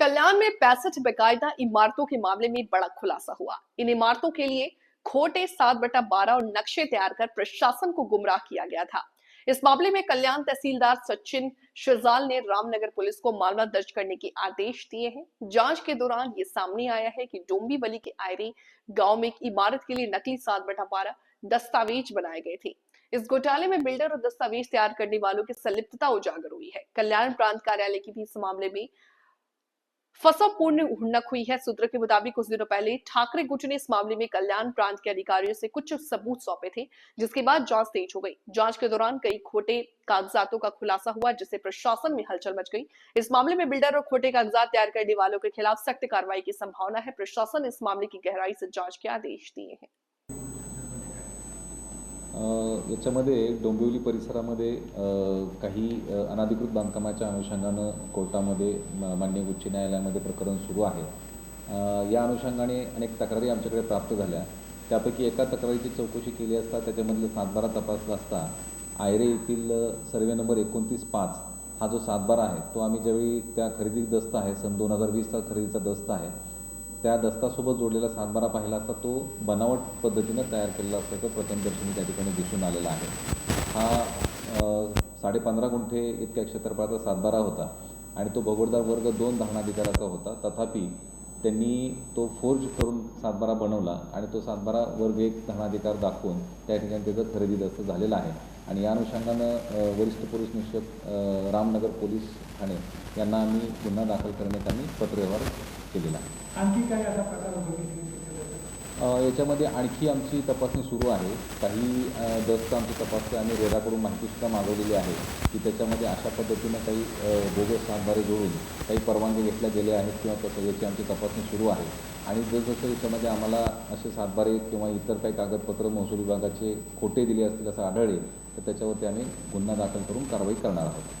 कल्याण में 65 बेकायदा इमारतों के मामले में बड़ा खुलासा हुआ। इन इमारतों के लिए खोटे 7/12 और नक्शे तैयार कर प्रशासन को गुमराह किया गया था। इस मामले में कल्याण तहसीलदार सचिन शिरजाल ने रामनगर पुलिस को मामला दर्ज करने के आदेश दिए हैं। जांच के दौरान ये सामने आया है कि डोंबिवली के आयरे गांव में एक इमारत के लिए नकली 7/12 दस्तावेज बनाए गए थे। इस घोटाले में बिल्डर और दस्तावेज तैयार करने वालों की संलिप्तता उजागर हुई है। कल्याण प्रांत कार्यालय की भी इस मामले में फसापूर्ण हुड़क हुई है। सूत्रों के मुताबिक कुछ दिनों पहले ठाकरे गुट ने इस मामले में कल्याण प्रांत के अधिकारियों से कुछ सबूत सौंपे थे, जिसके बाद जांच तेज हो गई। जांच के दौरान कई खोटे कागजातों का खुलासा हुआ, जिससे प्रशासन में हलचल मच गई। इस मामले में बिल्डर और खोटे कागजात तैयार करने वालों के खिलाफ सख्त कार्रवाई की संभावना है। प्रशासन ने इस मामले की गहराई से जांच के आदेश दिए हैं। याच्यामध्ये डोंबिवली परिसरामध्ये काही अनधिकृत बांधकामाच्या अनुषंगानं कोर्टामध्ये माननीय उच्च न्यायालयामध्ये प्रकरण सुरू आहे। या अनुषंगाने अनेक तक्रारी आमच्याकडे प्राप्त झाल्या। त्यापैकी एका तक्रारीची चौकशी केली असता त्याच्यामधले 7/12 तपासला असता आयरे येथील सर्वे नंबर 29/5 हा जो 7/12 आहे तो आम्ही ज्यावेळी त्या खरेदी दस्त आहे सन 2020चा खरेदीचा दस्त आहे त्या दस्तासोबत जोडलेला 7/12 पाहिला असता तो बनावट पद्धतीनं तयार केलेला असल्याचं प्रथमदर्शनी त्या ठिकाणी दिसून आलेला आहे। हा 15.5 गुंठे इतक्या क्षेत्रफळाचा 7/12 होता आणि तो भगोडदार वर्ग 2 धारणाधिकाराचा होता। तथापि त्यांनी तो फोर्ज करून 7/12 बनवला आणि तो 7/12 वर्ग 1 धारणाधिकार दाखवून त्या ठिकाणी त्याचं खरेदी दस्त झालेला आहे आणि या अनुषंगानं वरिष्ठ पोलीस निरीक्षक रामनगर पोलीस ठाणे यांना आम्ही गुन्हा दाखल करण्यात आम्ही पत्रव्यवहार केलेला आहे। आणखी काय असा प्रकार बघितला याच्यामध्ये आणखी आमची तपासणी सुरू आहे। काही दस्त आमची तपासणी आम्ही रेराकडून माहितीसुद्धा मागवलेली आहे की त्याच्यामध्ये अशा पद्धतीनं काही बोगस 7/12 जोडून काही परवानगी घेतल्या गेल्या आहेत किंवा कसं याची आमची तपासणी सुरू आहे आणि जसजसं याच्यामध्ये आम्हाला असे 7/12 किंवा इतर काही कागदपत्र महसूल विभागाचे खोटे दिले असतील असं आढळले तर त्याच्यावरती आम्ही गुन्हा दाखल करून कारवाई करणार आहोत।